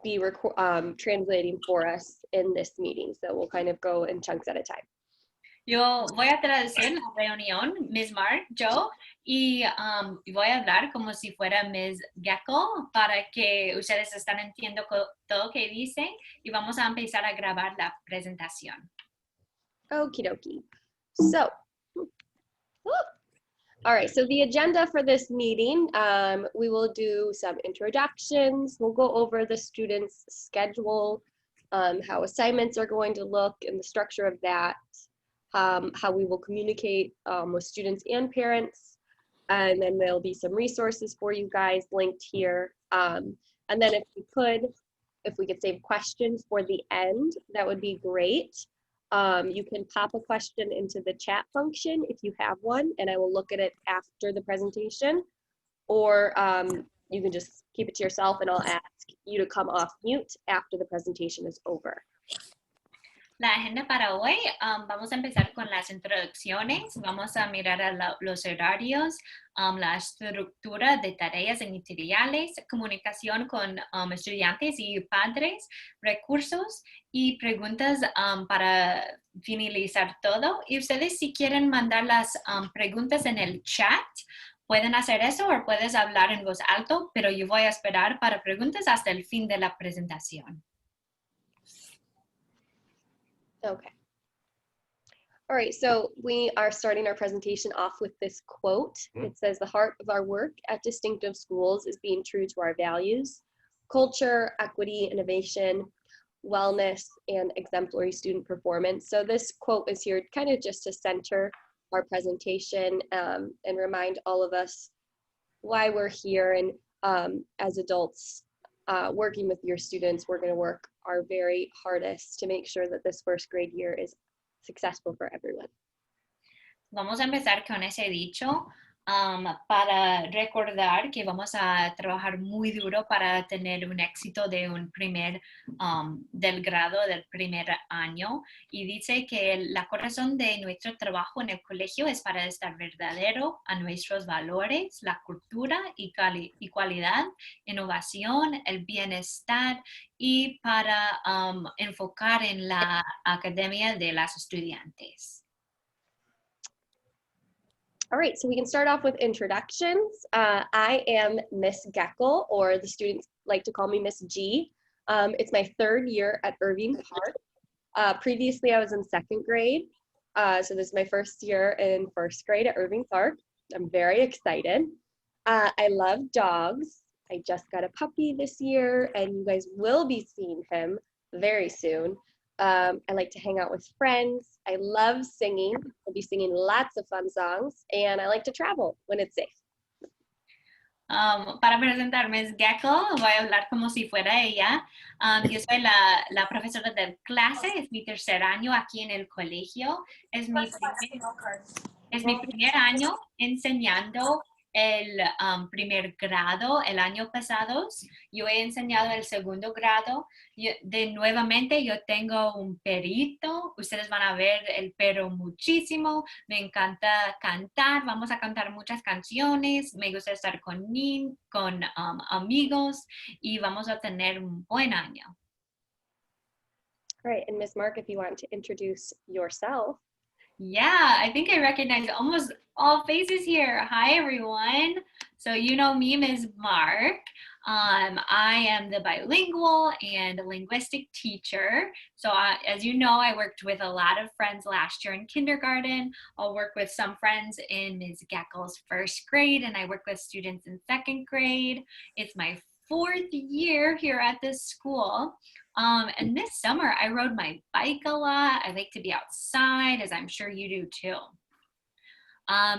be translating for us in this meeting. So we'll kind of go in chunks at a time. Yo voy a traducir la reunión, Ms. Mark, yo, y voy a hablar como si fuera Ms. Goeckel para que ustedes están entendiendo todo lo que dicen y vamos a empezar a grabar la presentación. Okie dokie. So, all right, so the agenda for this meeting, we will do some introductions. We'll go over the students' schedule, how assignments are going to look and the structure of that, how we will communicate with students and parents, and then there'll be some resources for you guys linked here. And then if we could save questions for the end, that would be great. You can pop a question into the chat function if you have one, and I will look at it after the presentation, or you can just keep it to yourself and I'll ask you to come off mute after the presentation is over. La agenda para hoy, vamos a empezar con las introducciones, vamos a mirar a los horarios, la estructura de tareas iniciales, comunicación con estudiantes y padres, recursos y preguntas para finalizar todo. Y ustedes si quieren mandar las preguntas en el chat, pueden hacer eso o puedes hablar en voz alta, pero yo voy a esperar para preguntas hasta el fin de la presentación. Okay. All right, so we are starting our presentation off with this quote. It says, "The heart of our work at Distinctive Schools is being true to our values, culture, equity, innovation, wellness, and exemplary student performance." So this quote is here kind of just to center our presentation and remind all of us why we're here. And as adults working with your students, we're going to work our very hardest to make sure that this first grade year is successful for everyone. Vamos a empezar con ese dicho para recordar que vamos a trabajar muy duro para tener un éxito de un del grado del primer año, y dice que la razón de nuestro trabajo en el colegio es para estar verdadero a nuestros valores, la cultura y cualidad, innovación, el bienestar y para enfocar en la academia de las estudiantes. All right, so we can start off with introductions. I am Miss Goeckel, or the students like to call me Miss G. It's my third year at Irving Park. Previously, I was in second grade, so this is my first year in first grade at Irving Park. I'm very excited. I love dogs. I just got a puppy this year, and you guys will be seeing him very soon. I like to hang out with friends. I love singing. I'll be singing lots of fun songs, and I like to travel when it's safe. Para presentarme es Goeckel, voy a hablar como si fuera ella. Yo soy la profesora de clase, es mi tercer año aquí en el colegio. Es mi primer año enseñando el primer grado. El año pasado yo he enseñado el segundo grado. Nuevamente yo tengo un perrito. Ustedes van a ver el perro muchísimo. Me encanta cantar. Vamos a cantar muchas canciones. Me gusta estar con amigos y vamos a tener un buen año. All right, and Ms. Mark, if you want to introduce yourself. Yeah, I think I recognize almost all faces here. Hi, everyone. So you know me, Ms. Mark. I am the bilingual and linguistic teacher. So as you know, I worked with a lot of friends last year in kindergarten. I'll work with some friends in Ms. Goeckel's first grade, and I work with students in second grade. It's my fourth year here at this school. And this summer, I rode my bike a lot. I like to be outside, as I'm sure you do too.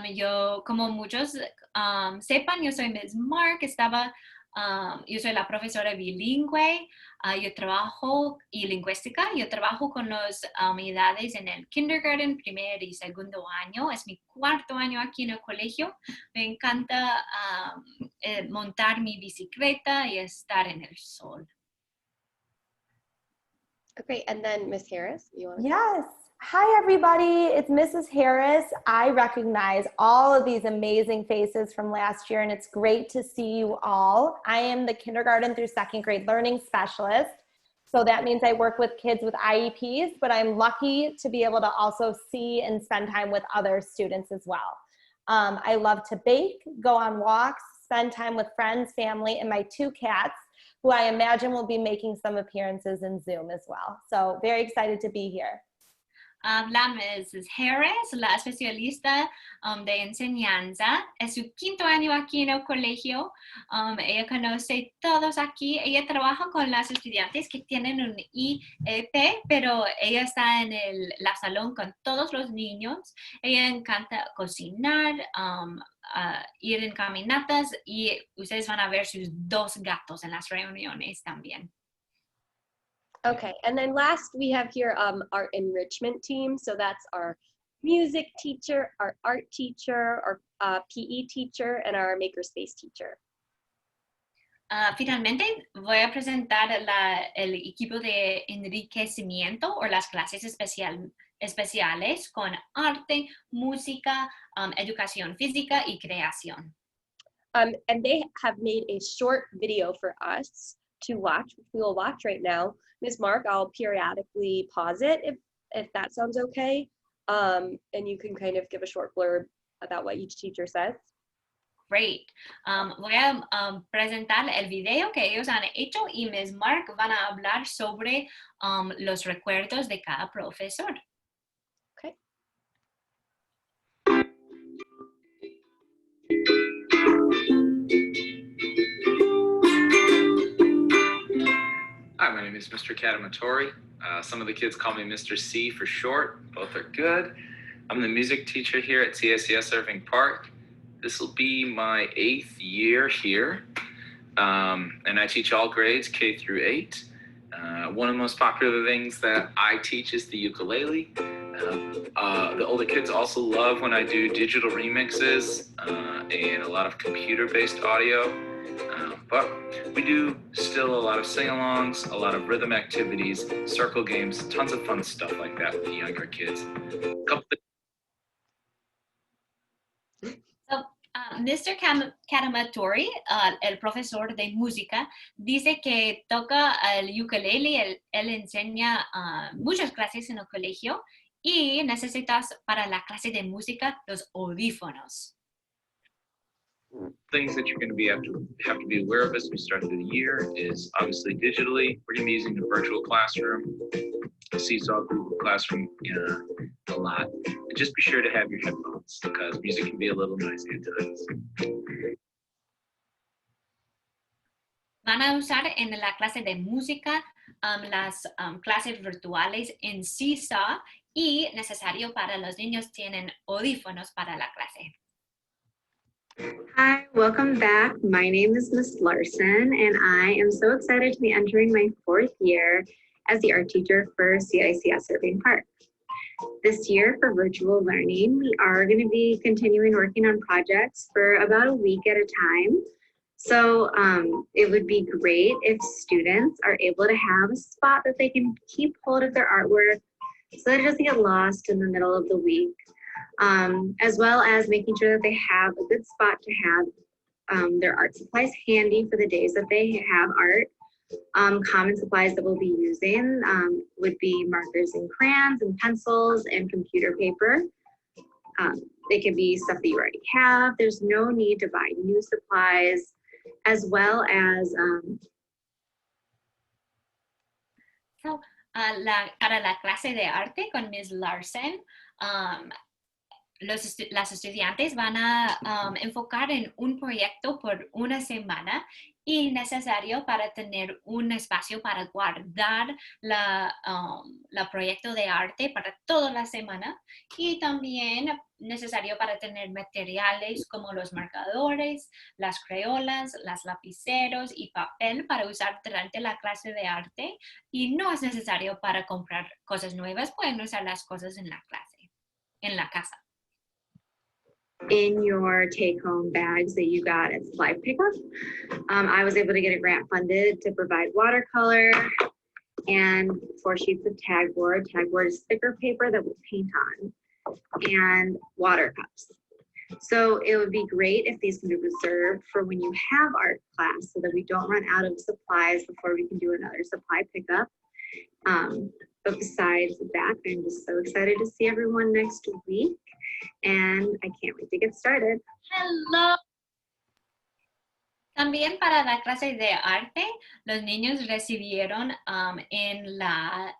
Yo, como muchos sepan, yo soy Ms. Mark. Yo soy la profesora bilingüe. Yo trabajo y lingüística. Yo trabajo con las unidades en el kindergarten, primer y segundo año. Es mi cuarto año aquí en el colegio. Me encanta montar mi bicicleta y estar en el sol. Okay, and then Miss Harris, you want to? Yes. Hi, everybody. It's Mrs. Harris. I recognize all of these amazing faces from last year, and it's great to see you all. I am the kindergarten through second grade learning specialist. So that means I work with kids with IEPs, but I'm lucky to be able to also see and spend time with other students as well. I love to bake, go on walks, spend time with friends, family, and my 2 cats, who I imagine will be making some appearances in Zoom as well. So very excited to be here. La Mrs. Harris, la especialista de enseñanza. Es su 5º año aquí en el colegio. Ella conoce todos aquí. Ella trabaja con las estudiantes que tienen un IEP, pero ella está en la salón con todos los niños. Ella encanta cocinar, ir en caminatas, y ustedes van a ver sus 2 gatos en las reuniones también. Okay, and then last we have here our enrichment team. So that's our music teacher, our art teacher, our PE teacher, and our makerspace teacher. Finalmente voy a presentar el equipo de enriquecimiento o las clases especiales con arte, música, educación física y creación. And they have made a short video for us to watch, which we will watch right now. Ms. Mark, I'll periodically pause it if that sounds okay. And you can kind of give a short blurb about what each teacher says. Great. Voy a presentar el video que ellos han hecho, y Ms. Mark van a hablar sobre los recuerdos de cada profesor. Okay. Hi, my name is Mr. Katamatori. Some of the kids call me Mr. C for short. Both are good. I'm the music teacher here at CICS Irving Park. This will be my 8th year here. And I teach all grades, K through 8. One of the most popular things that I teach is the ukulele. The older kids also love when I do digital remixes and a lot of computer-based audio. But we do still a lot of sing-alongs, a lot of rhythm activities, circle games, tons of fun stuff like that with the younger kids. Mr. Katamatori, el profesor de música, dice que toca el ukulele. Él enseña muchas clases en el colegio, y necesitas para la clase de música los audífonos. Things that you're going to have to be aware of as we start through the year is obviously digitally. We're going to be using the virtual classroom, the Seesaw Google Classroom a lot. And just be sure to have your headphones, because music can be a little noisy at times. Van a usar en la clase de música las clases virtuales en Seesaw, y necesario para los niños tienen audífonos para la clase. Hi, welcome back. My name is Miss Larson, and I am so excited to be entering my 4th year as the art teacher for CICS Irving Park. This year for virtual learning, we are going to be continuing working on projects for about a week at a time. So it would be great if students are able to have a spot that they can keep hold of their artwork so that it doesn't get lost in the middle of the week. As well as making sure that they have a good spot to have their art supplies handy for the days that they have art. Common supplies that we'll be using would be markers and crayons and pencils and computer paper. They could be stuff that you already have. There's no need to buy new supplies, as well as para la clase de arte con Ms. Larson, las estudiantes van a enfocar en un proyecto por una semana, y necesario para tener un espacio para guardar la proyecto de arte para toda la semana, y también necesario para tener materiales como los marcadores, las crayolas, las lapiceros y papel para usar durante la clase de arte, y no es necesario para comprar cosas nuevas. Pueden usar las cosas en la clase, en la casa. In your take-home bags that you got at Supply Pickup, I was able to get a grant funded to provide watercolor and 4 sheets of tag board. Tag board is sticker paper that we'll paint on, and water cups. So it would be great if these can be reserved for when you have art class so that we don't run out of supplies before we can do another supply pickup. But besides that, I'm just so excited to see everyone next week, and I can't wait to get started. Hello. También para la clase de arte, los niños recibieron en la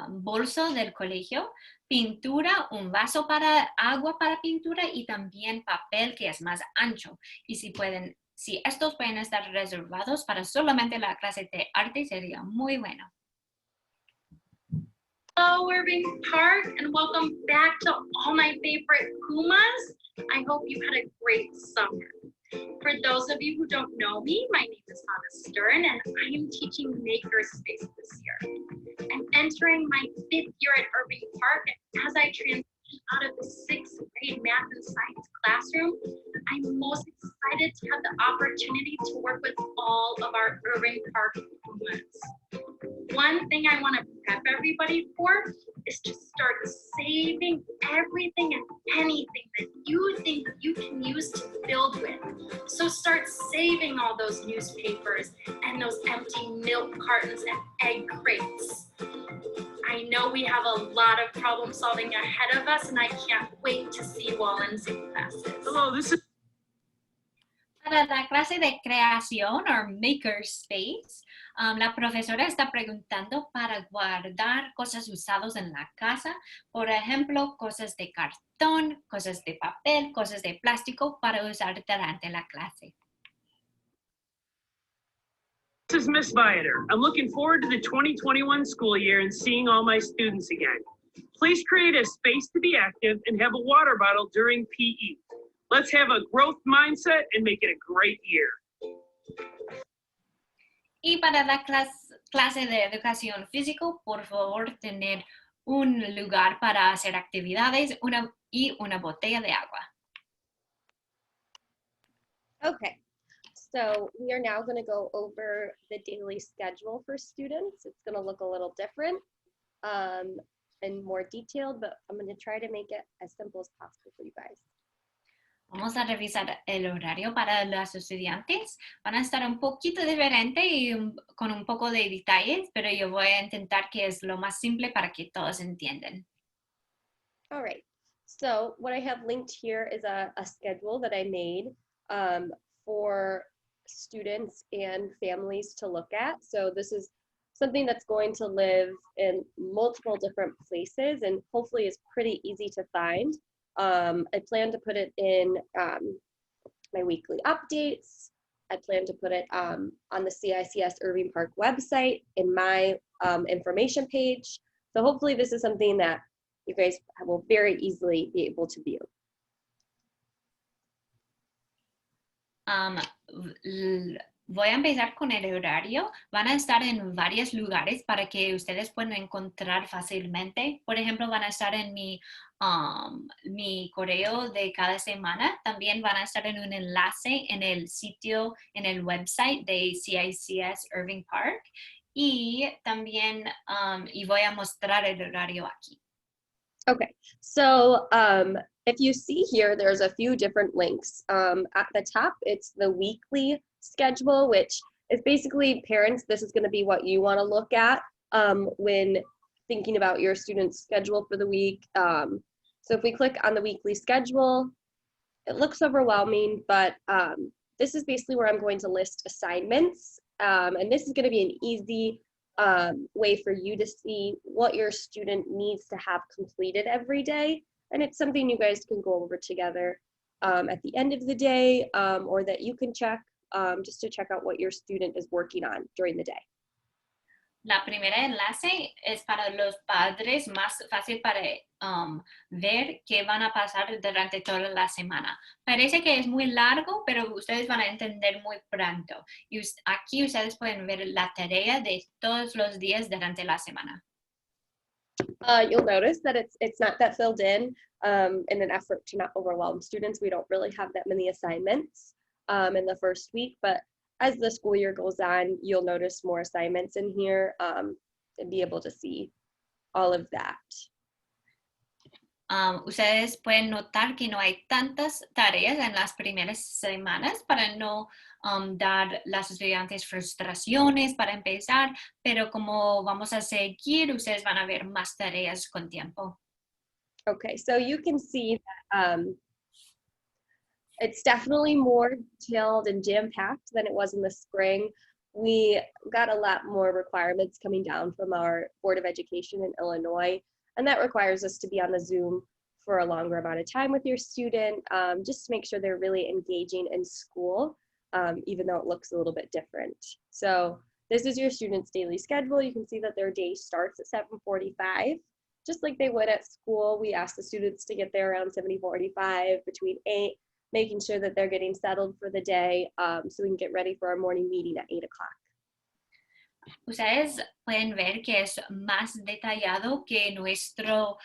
bolso del colegio pintura, un vaso para agua para pintura y también papel que es más ancho. Y si estos pueden estar reservados para solamente la clase de arte, sería muy bueno. Hello, Irving Park, and welcome back to all my favorite Pumas. I hope you had a great summer. For those of you who don't know me, my name is Hannah Stern, and I am teaching Makerspace this year. I'm entering my 5th year at Irving Park, and as I transition out of the 6th grade math and science classroom, I'm most excited to have the opportunity to work with all of our Irving Park Pumas. One thing I want to prep everybody for is to start saving everything and anything that you think you can use to build with. So start saving all those newspapers and those empty milk cartons and egg crates. I know we have a lot of problem solving ahead of us, and I can't wait to see you all in Zoom classes. Hello, this is Para la clase de creación o makerspace, la profesora está preguntando para guardar cosas usadas en la casa, por ejemplo, cosas de cartón, cosas de papel, cosas de plástico para usar durante la clase. This is Miss Viator. I'm looking forward to the 2021 school year and seeing all my students again. Please create a space to be active and have a water bottle during PE. Let's have a growth mindset and make it a great year. Y para la clase de educación física, por favor, tener un lugar para hacer actividades y una botella de agua. Okay, so we are now going to go over the daily schedule for students. It's going to look a little different and more detailed, but I'm going to try to make it as simple as possible for you guys. Vamos a revisar el horario para los estudiantes. Van a estar un poquito diferente y con un poco de detalles, pero yo voy a intentar que es lo más simple para que todos entiendan. All right, so what I have linked here is a schedule that I made for students and families to look at. So this is something that's going to live in multiple different places and hopefully is pretty easy to find. I plan to put it in my weekly updates. I plan to put it on the CICS Irving Park website in my information page. So hopefully this is something that you guys will very easily be able to view. Voy a empezar con el horario. Van a estar en varios lugares para que ustedes puedan encontrar fácilmente. Por ejemplo, van a estar en mi correo de cada semana. También van a estar en un enlace en el sitio, en el website de CICS Irving Park. Y también y voy a mostrar el horario aquí. Okay, so if you see here, there's a few different links. At the top, it's the weekly schedule, which is basically parents, this is going to be what you want to look at when thinking about your student's schedule for the week. So if we click on the weekly schedule, it looks overwhelming, but this is basically where I'm going to list assignments. And this is going to be an easy way for you to see what your student needs to have completed every day. And it's something you guys can go over together at the end of the day or that you can check just to check out what your student is working on during the day. La primera enlace es para los padres, más fácil para ver qué van a pasar durante toda la semana. Parece que es muy largo, pero ustedes van a entender muy pronto. Y aquí ustedes pueden ver la tarea de todos los días durante la semana. You'll notice that it's not that filled in an effort to not overwhelm students. We don't really have that many assignments in the first week, but as the school year goes on, you'll notice more assignments in here. and be able to see all of that. Ustedes pueden notar que no hay tantas tareas en las primeras semanas para no dar a los estudiantes frustraciones para empezar, pero como vamos a seguir, ustedes van a ver más tareas con tiempo. Okay, so you can see that it's definitely more detailed and jam-packed than it was in the spring. We got a lot more requirements coming down from our Board of Education in Illinois, and that requires us to be on the Zoom for a longer amount of time with your student, just to make sure they're really engaging in school, even though it looks a little bit different. So this is your student's daily schedule. You can see that their day starts at 7:45. Just like they would at school. We ask the students to get there around 7:45, between 8, making sure that they're getting settled for the day, so we can get ready for our morning meeting at 8 o'clock. Ustedes pueden ver que es más detallado que nuestro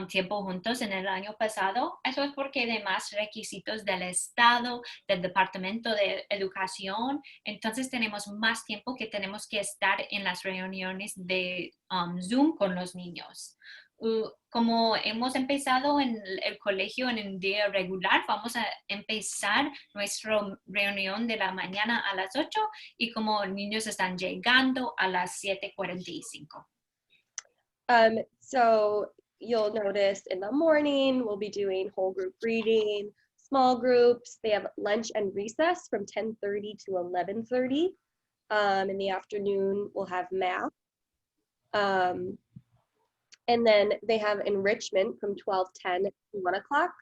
tiempo juntos en el año pasado. Eso es porque hay más requisitos del Estado, del Departamento de Educación. Entonces tenemos más tiempo que tenemos que estar en las reuniones de Zoom con los niños. Como hemos empezado en el colegio en el día regular, vamos a empezar nuestra reunión de la mañana a las 8 y como niños están llegando a las 7:45. So you'll notice in the morning, we'll be doing whole group reading, small groups. They have lunch and recess from 10:30 to 11:30. In the afternoon, we'll have math. And then they have enrichment from 12:10 to 1 o'clock.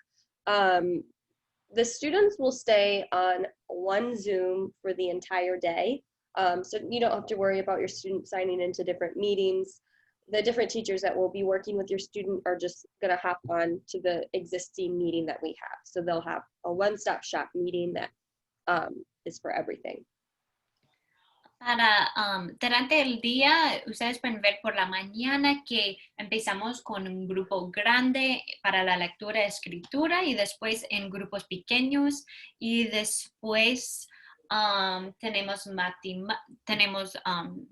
The students will stay on one Zoom for the entire day. So you don't have to worry about your student signing into different meetings. The different teachers that will be working with your student are just gonna hop on to the existing meeting that we have. So they'll have a one-stop shop meeting that is for everything. Durante el día, ustedes pueden ver por la mañana que empezamos con un grupo grande para la lectura y escritura y después en grupos pequeños y después tenemos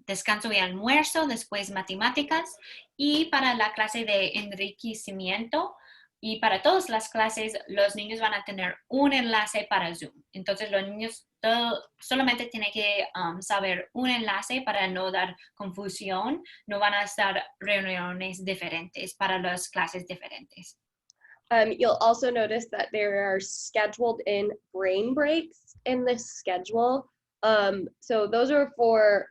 descanso y almuerzo, después matemáticas y para la clase de enriquecimiento y para todas las clases los niños van a tener un enlace para Zoom. Entonces los niños solamente tienen que saber un enlace para no dar confusión. No van a estar reuniones diferentes para las clases diferentes. You'll also notice that there are scheduled in brain breaks in this schedule. So those are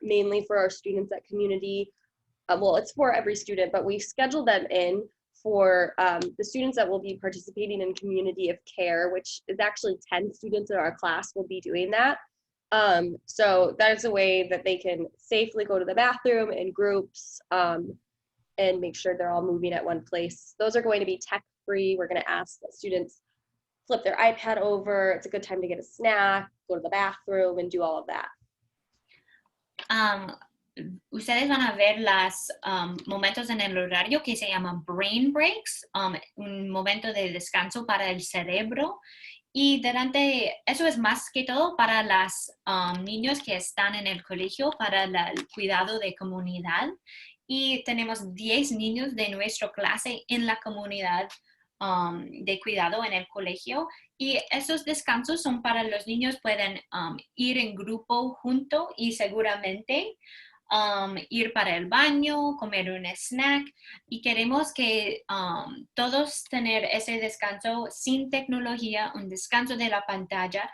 mainly for our students at community. Well, it's for every student, but we schedule them in for the students that will be participating in community of care, which is actually 10 students in our class will be doing that. So that's a way that they can safely go to the bathroom in groups and make sure they're all moving at one place. Those are going to be tech-free. We're going to ask that students flip their iPad over. It's a good time to get a snack, go to the bathroom, and do all of that. Ustedes van a ver los momentos en el horario que se llaman brain breaks, un momento de descanso para el cerebro. Y durante eso es más que todo para los niños que están en el colegio para el cuidado de comunidad. Y tenemos 10 niños de nuestra clase en la comunidad de cuidado en el colegio. Y esos descansos son para los niños, pueden ir en grupo junto y seguramente ir para el baño, comer un snack y queremos que todos tener ese descanso sin tecnología, un descanso de la pantalla.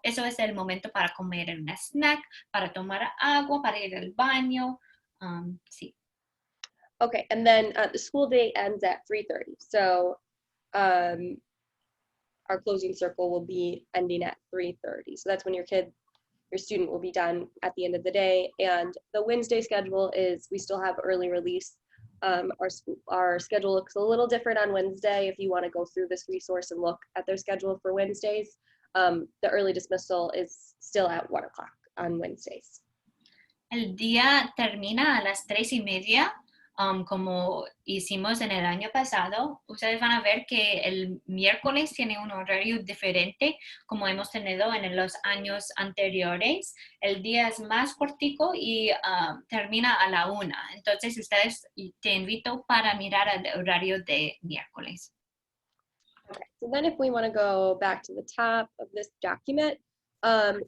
Eso es el momento para comer un snack, para tomar agua, para ir al baño. Sí. Okay, and then the school day ends at 3:30. So our closing circle will be ending at 3:30. So that's when your student will be done at the end of the day. And the Wednesday schedule is, we still have early release. Our schedule looks a little different on Wednesday. If you want to go through this resource and look at their schedule for Wednesdays, the early dismissal is still at 1 o'clock on Wednesdays. El día termina a las 3:30. como hicimos en el año pasado, ustedes van a ver que el miércoles tiene un horario diferente como hemos tenido en los años anteriores. El día es más cortico y termina a la 1. Entonces, ustedes te invito para mirar el horario de miércoles. Okay, so then if we want to go back to the top of this document,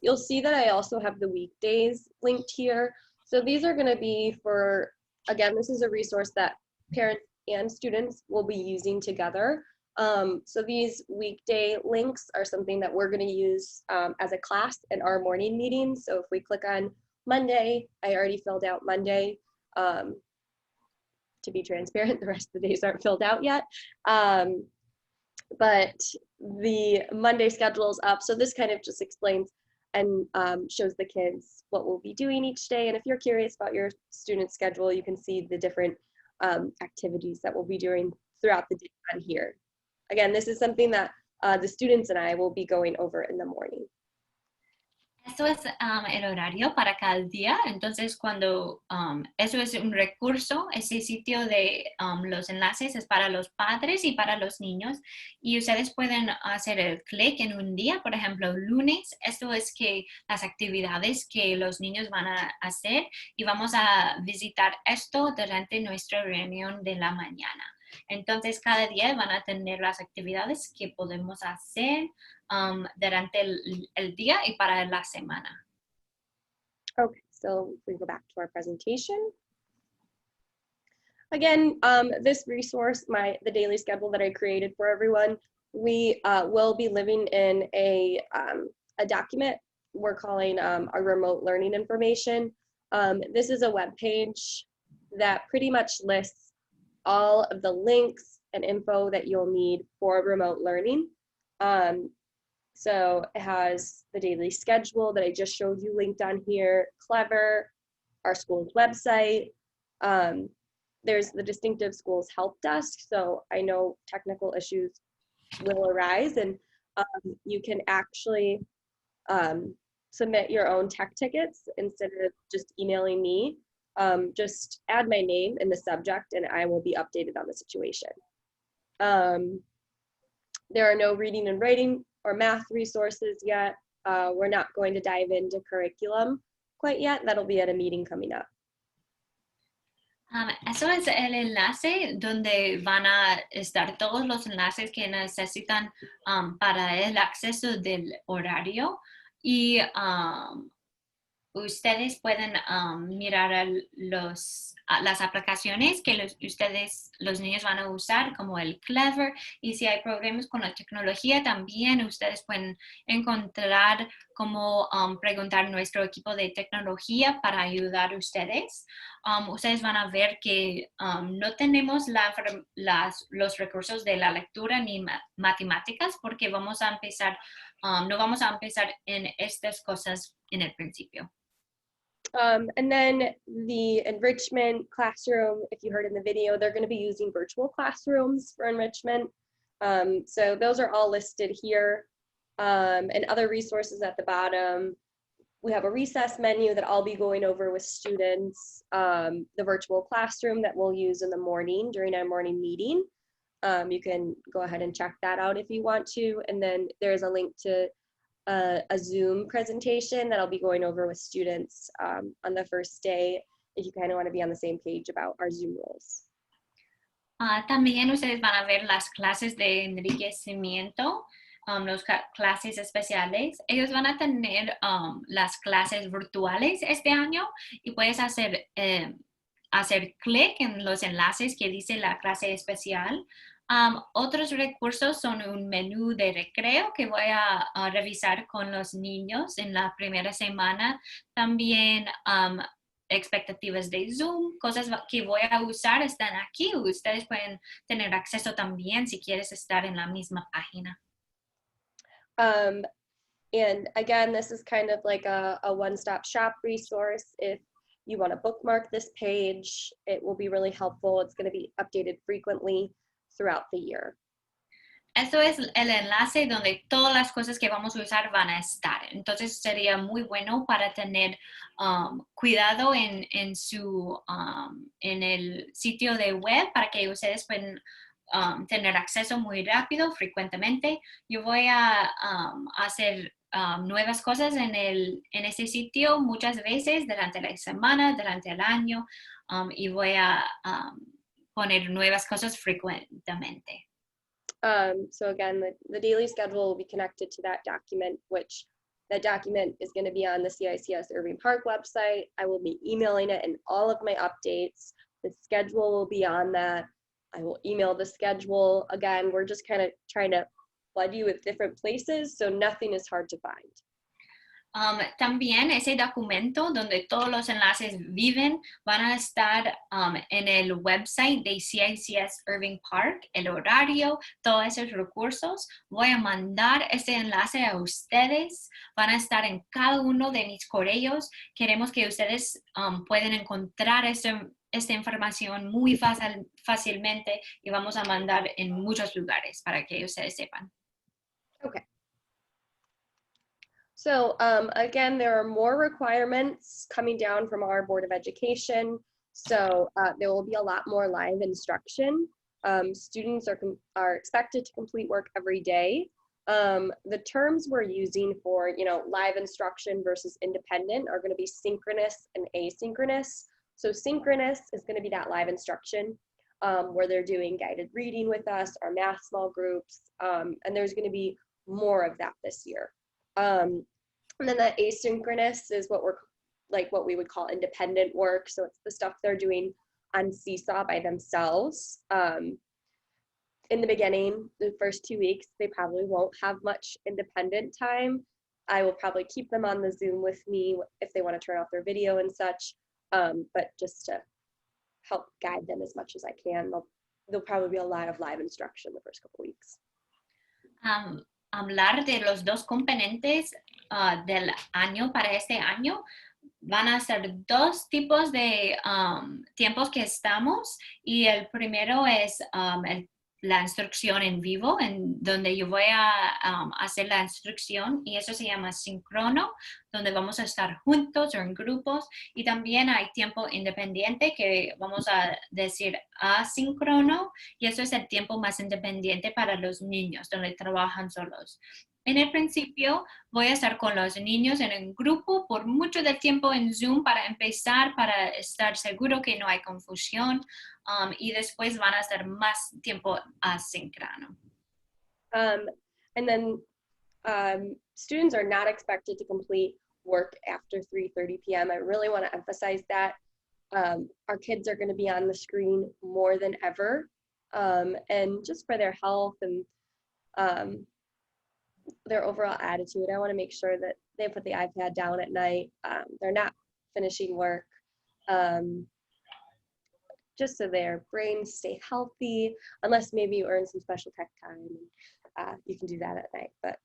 you'll see that I also have the weekdays linked here. So these are going to be for, again, this is a resource that parents and students will be using together. So these weekday links are something that we're going to use as a class in our morning meetings. So if we click on Monday, I already filled out Monday. To be transparent, the rest of the days aren't filled out yet. But the Monday schedule is up. So this kind of just explains and shows the kids what we'll be doing each day. And if you're curious about your student schedule, you can see the different activities that we'll be doing throughout the day on here. Again, this is something that the students and I will be going over in the morning. Esto es el horario para cada día, entonces cuando eso es un recurso, ese sitio de los enlaces es para los padres y para los niños y ustedes pueden hacer el clic en un día, por ejemplo lunes, esto es que las actividades que los niños van a hacer y vamos a visitar esto durante nuestra reunión de la mañana. Entonces, cada día van a tener las actividades que podemos hacer durante el día y para la semana. Okay, so we go back to our presentation. Again, this resource, the daily schedule that I created for everyone, we will be living in a document we're calling our remote learning information. This is a web page that pretty much lists all of the links and info that you'll need for remote learning. So it has the daily schedule that I just showed you linked on here, Clever, our school's website. There's the Distinctive Schools Help Desk. So I know technical issues will arise and you can actually submit your own tech tickets instead of just emailing me. Just add my name in the subject and I will be updated on the situation. There are no reading and writing or math resources yet. We're not going to dive into curriculum quite yet. That'll be at a meeting coming up. Eso es el enlace donde van a estar todos los enlaces que necesitan para el acceso del horario y ustedes pueden mirar las aplicaciones que los niños van a usar, como el Clever, y si hay problemas con la tecnología, también ustedes pueden encontrar cómo preguntar a nuestro equipo de tecnología para ayudar a ustedes. Ustedes van a ver que no tenemos los recursos de la lectura ni matemáticas porque vamos a empezar, no vamos a empezar en estas cosas en el principio. And then the enrichment classroom, if you heard in the video, they're going to be using virtual classrooms for enrichment. So those are all listed here. And other resources at the bottom. We have a recess menu that I'll be going over with students, the virtual classroom that we'll use in the morning during our morning meeting. You can go ahead and check that out if you want to. And then there's a link to a Zoom presentation that I'll be going over with students on the first day if you kind of want to be on the same page about our Zoom rules. También ustedes van a ver las clases de enriquecimiento, las clases especiales. Ellos van a tener las clases virtuales este año y puedes hacer clic en los enlaces que dice la clase especial. Otros recursos son un menú de recreo que voy a revisar con los niños en la primera semana. También expectativas de Zoom, cosas que voy a usar están aquí. Ustedes pueden tener acceso también si quieres estar en la misma página. And again, this is kind of like a one-stop shop resource. If you want to bookmark this page, it will be really helpful. It's going to be updated frequently throughout the year. Eso es el enlace donde todas las cosas que vamos a usar van a estar. Entonces sería muy bueno para tener cuidado en el sitio de web para que ustedes puedan tener acceso muy rápido, frecuentemente. Yo voy a hacer nuevas cosas en ese sitio muchas veces durante la semana, durante el año, y voy a poner nuevas cosas frecuentemente. So again, the daily schedule will be connected to that document, which that document is going to be on the CICS Irving Park website. I will be emailing it in all of my updates. The schedule will be on that. I will email the schedule. Again, we're just kind of trying to flood you with different places, so nothing is hard to find. También ese documento donde todos los enlaces viven van a estar en el website de CICS Irving Park, el horario, todos esos recursos. Voy a mandar ese enlace a ustedes. Van a estar en cada uno de mis correos. Queremos que ustedes puedan encontrar esta información muy fácilmente y vamos a mandar en muchos lugares para que ustedes sepan. Okay. So again, there are more requirements coming down from our Board of Education. So there will be a lot more live instruction. Students are expected to complete work every day. The terms we're using for live instruction versus independent are going to be synchronous and asynchronous. So synchronous is going to be that live instruction where they're doing guided reading with us, our math small groups, and there's going to be more of that this year. And then that asynchronous is what we would call independent work. So it's the stuff they're doing on Seesaw by themselves. In the beginning, the first 2 weeks, they probably won't have much independent time. I will probably keep them on the Zoom with me if they want to turn off their video and such, but just to help guide them as much as I can. There'll probably be a lot of live instruction the first couple weeks. Hablar de los dos componentes del año para este año. Van a ser dos tipos de tiempos que estamos y el primero es la instrucción en vivo, en donde yo voy a hacer la instrucción y eso se llama síncrono, donde vamos a estar juntos o en grupos, y también hay tiempo independiente que vamos a decir asíncrono, y eso es el tiempo más independiente para los niños, donde trabajan solos. En el principio voy a estar con los niños en un grupo por mucho del tiempo en Zoom para empezar, para estar seguro que no hay confusión, y después van a estar más tiempo asíncrono. And then students are not expected to complete work after 3:30 p.m. I really want to emphasize that. Our kids are going to be on the screen more than ever, and just for their health and their overall attitude, I want to make sure that they put the iPad down at night. They're not finishing work, just so their brains stay healthy, unless maybe you earn some special tech time. You can do that at night. But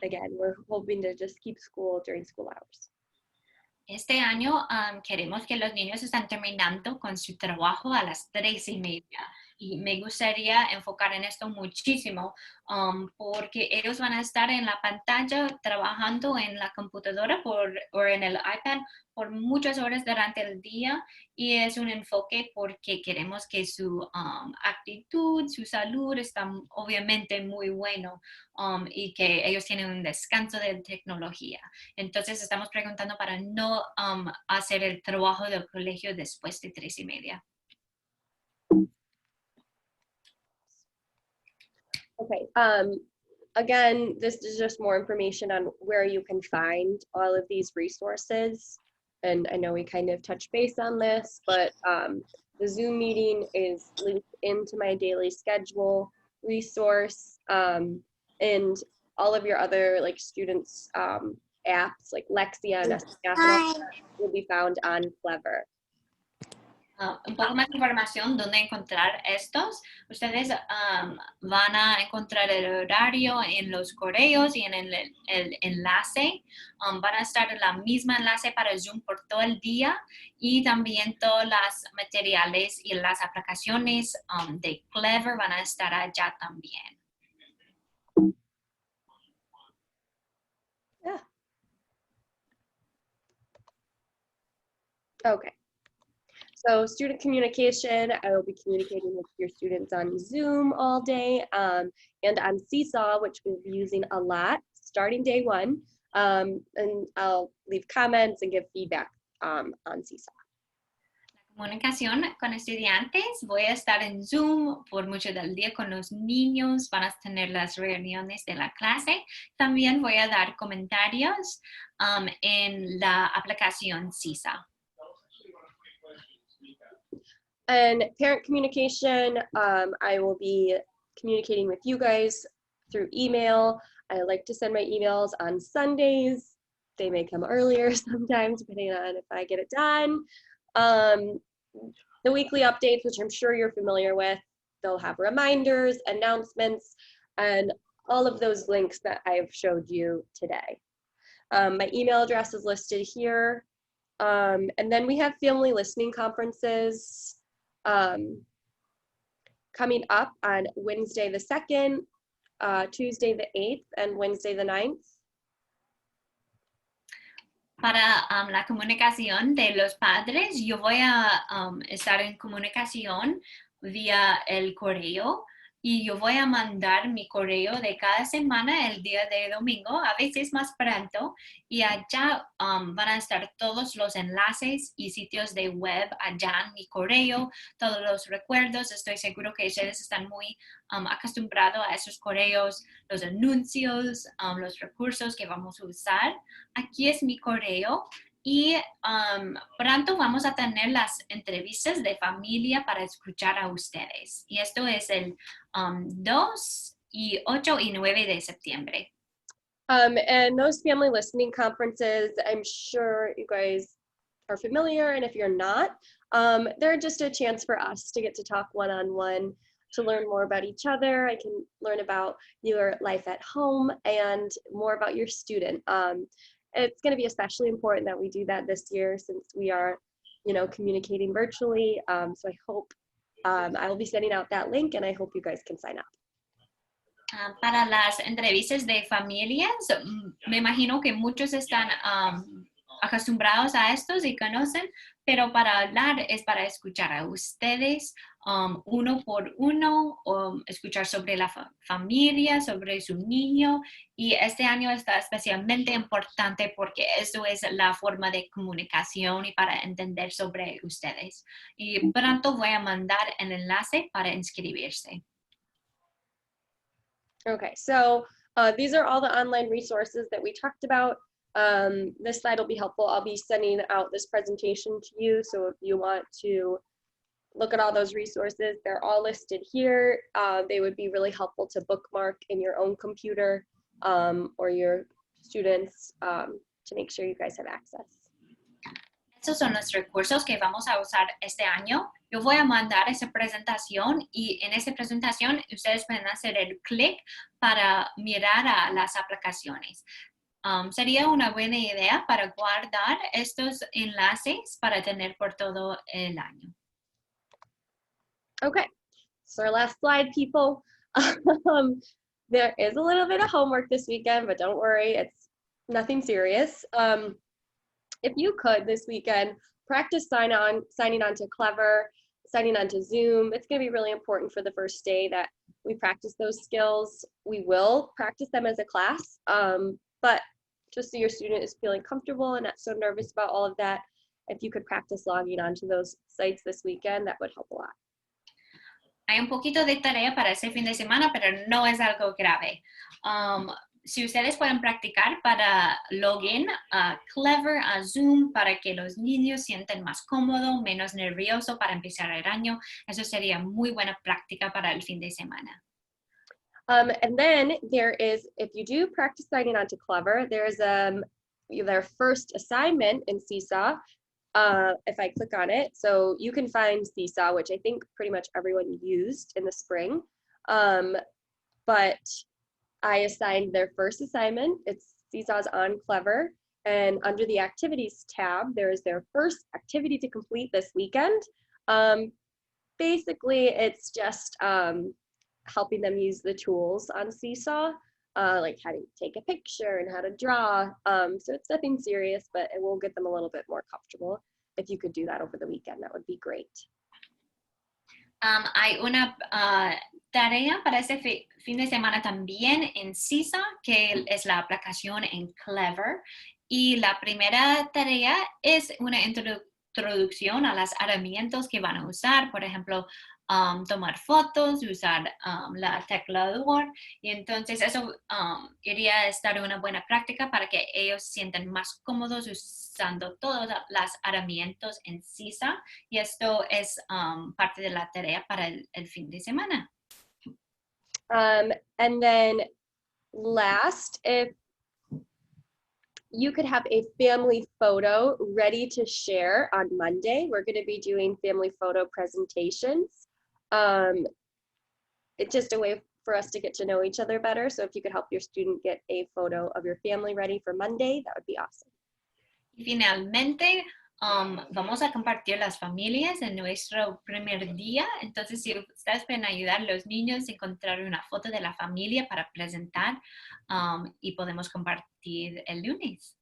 again, we're hoping to just keep school during school hours. Este año queremos que los niños están terminando con su trabajo a las 3:30. Y me gustaría enfocar en esto muchísimo porque ellos van a estar en la pantalla trabajando en la computadora o en el iPad por muchas horas durante el día, y es un enfoque porque queremos que su actitud, su salud está obviamente muy bueno, y que ellos tienen un descanso de tecnología. Entonces estamos preguntando para no hacer el trabajo del colegio después de 3:30. Okay, again, this is just more information on where you can find all of these resources. And I know we kind of touched base on this, but the Zoom meeting is linked into my daily schedule resource, and all of your other students apps like Lexia and National will be found on Clever. Un poco más de información dónde encontrar estos. Ustedes van a encontrar el horario en los correos y en el enlace. Van a estar en la misma enlace para Zoom por todo el día, y también todos los materiales y las aplicaciones de Clever van a estar allá también. Okay. So student communication, I will be communicating with your students on Zoom all day and on Seesaw, which we'll be using a lot starting day one. And I'll leave comments and give feedback on Seesaw. Comunicación con estudiantes, voy a estar en Zoom por mucho del día con los niños, van a tener las reuniones de la clase. También voy a dar comentarios en la aplicación CISA. And parent communication, I will be communicating with you guys through email. I like to send my emails on Sundays. They may come earlier sometimes, depending on if I get it done. The weekly updates, which I'm sure you're familiar with, they'll have reminders, announcements, and all of those links that I've showed you today. My email address is listed here. And then we have family listening conferences coming up on Wednesday the 2nd, Tuesday the 8th, and Wednesday the 9th. Para la comunicación de los padres, yo voy a estar en comunicación vía el correo y yo voy a mandar mi correo de cada semana el día de domingo, a veces más pronto, y allá van a estar todos los enlaces y sitios de web allá en mi correo, todos los recuerdos. Estoy seguro que ustedes están muy acostumbrados a esos correos, los anuncios, los recursos que vamos a usar. Aquí es mi correo. Y pronto vamos a tener las entrevistas de familia para escuchar a ustedes. Y esto es el 2, 8 y 9 de septiembre. And those family listening conferences, I'm sure you guys are familiar, and if you're not, they're just a chance for us to get to talk one-on-one, to learn more about each other. I can learn about your life at home and more about your student. It's going to be especially important that we do that this year since we are, communicating virtually. So I hope I will be sending out that link, and I hope you guys can sign up. Para las entrevistas de familias, me imagino que muchos están acostumbrados a estos y conocen, pero para hablar es para escuchar a ustedes uno por uno, escuchar sobre la familia, sobre su niño, y este año está especialmente importante porque eso es la forma de comunicación y para entender sobre ustedes. Y pronto voy a mandar el enlace para inscribirse. Okay, so these are all the online resources that we talked about. This slide will be helpful. I'll be sending out this presentation to you, so if you want to look at all those resources, they're all listed here. They would be really helpful to bookmark in your own computer or your students to make sure you guys have access. Estos son los recursos que vamos a usar este año. Yo voy a mandar esa presentación y en esa presentación ustedes pueden hacer el clic para mirar a las aplicaciones. Sería una buena idea para guardar estos enlaces para tener por todo el año. Okay, so our last slide, people. There is a little bit of homework this weekend, but don't worry, it's nothing serious. If you could this weekend, practice signing on to Clever, signing on to Zoom. It's going to be really important for the first day that we practice those skills. We will practice them as a class, but just so your student is feeling comfortable and not so nervous about all of that, if you could practice logging onto those sites this weekend, that would help a lot. Hay un poquito de tarea para ese fin de semana, pero no es algo grave. Si ustedes pueden practicar para login a Clever, a Zoom, para que los niños sientan más cómodo, menos nervioso para empezar el año, eso sería muy buena práctica para el fin de semana. And then there is, if you do practice signing on to Clever, there's their first assignment in Seesaw. If I click on it, so you can find Seesaw, which I think pretty much everyone used in the spring. But I assigned their first assignment. It's Seesaw's on Clever. And under the activities tab, there is their first activity to complete this weekend. Basically, it's just helping them use the tools on Seesaw, like how to take a picture and how to draw. So it's nothing serious, but it will get them a little bit more comfortable. if you could do that over the weekend, that would be great. Hay una tarea para este fin de semana también en CISA, que es la aplicación en Clever. Y la primera tarea es una introducción a las herramientas que van a usar, por ejemplo, tomar fotos, usar la teclador, y entonces eso iría a estar una buena práctica para que ellos se sientan más cómodos usando todas las herramientas en CISA, y esto es parte de la tarea para el fin de semana. And then last, if you could have a family photo ready to share on Monday. We're going to be doing family photo presentations. It's just a way for us to get to know each other better. So if you could help your student get a photo of your family ready for Monday, that would be awesome. Y finalmente, vamos a compartir las familias en nuestro primer día. Entonces, si ustedes pueden ayudar a los niños a encontrar una foto de la familia para presentar, y podemos compartir el lunes.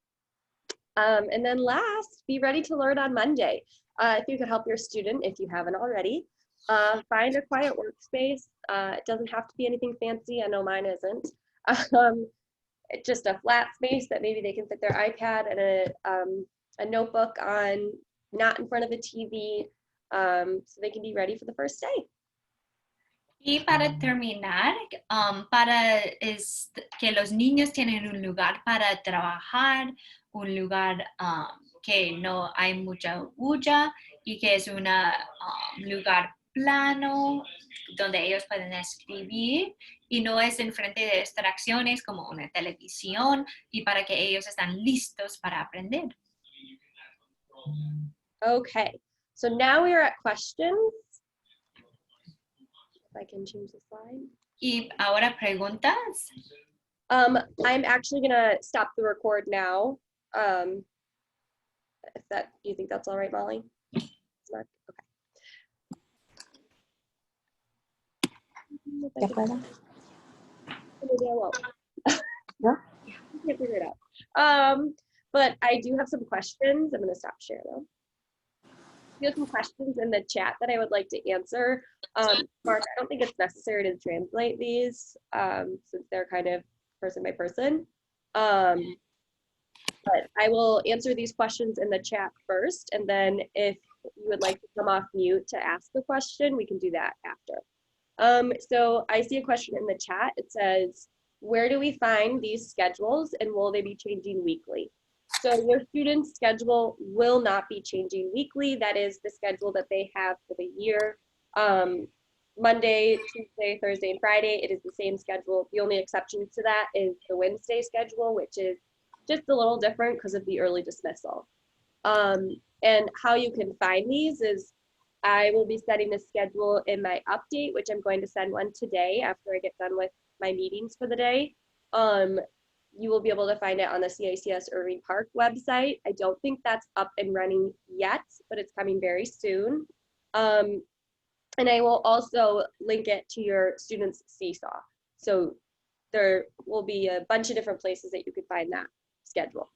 And then last, be ready to learn on Monday. If you could help your student, if you haven't already, find a quiet workspace. It doesn't have to be anything fancy. I know mine isn't. It's just a flat space that maybe they can fit their iPad and a notebook on, not in front of a TV, so they can be ready for the first day. Y para terminar, para que los niños tienen un lugar para trabajar, un lugar que no hay mucha bulla y que es un lugar plano donde ellos pueden escribir y no es enfrente de distracciones como una televisión, y para que ellos están listos para aprender. Okay, so now we are at questions. If I can change the slide. Y ahora preguntas. I'm actually gonna stop the record now. If that, you think that's all right, Molly? Okay. ¿Ya puedo? Maybe I won't. No? I can't figure it out. But I do have some questions. I'm gonna stop share though. You have some questions in the chat that I would like to answer. Mark, I don't think it's necessary to translate these since they're kind of person by person. But I will answer these questions in the chat first, and then if you would like to come off mute to ask the question, we can do that after. So I see a question in the chat. It says, where do we find these schedules and will they be changing weekly? So your student's schedule will not be changing weekly. That is the schedule that they have for the year. Monday, Tuesday, Thursday, and Friday, it is the same schedule. The only exception to that is the Wednesday schedule, which is just a little different because of the early dismissal. And how you can find these is I will be setting the schedule in my update, which I'm going to send one today after I get done with my meetings for the day. You will be able to find it on the CICS Irving Park website. I don't think that's up and running yet, but it's coming very soon. And I will also link it to your students' Seesaw. So there will be a bunch of different places that you could find that schedule.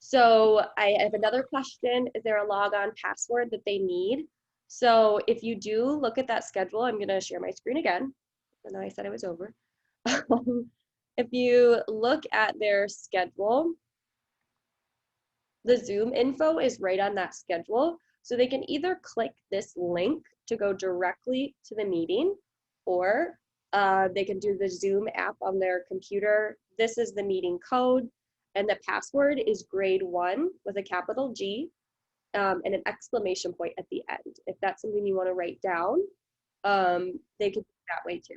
So I have another question. Is there a logon password that they need? So if you do look at that schedule, I'm gonna share my screen again. I know I said it was over. If you look at their schedule, the Zoom info is right on that schedule. So they can either click this link to go directly to the meeting, or they can do the Zoom app on their computer. This is the meeting code, and the password is grade 1 with a capital G and an exclamation point at the end. If that's something you want to write down, they can do it that way too.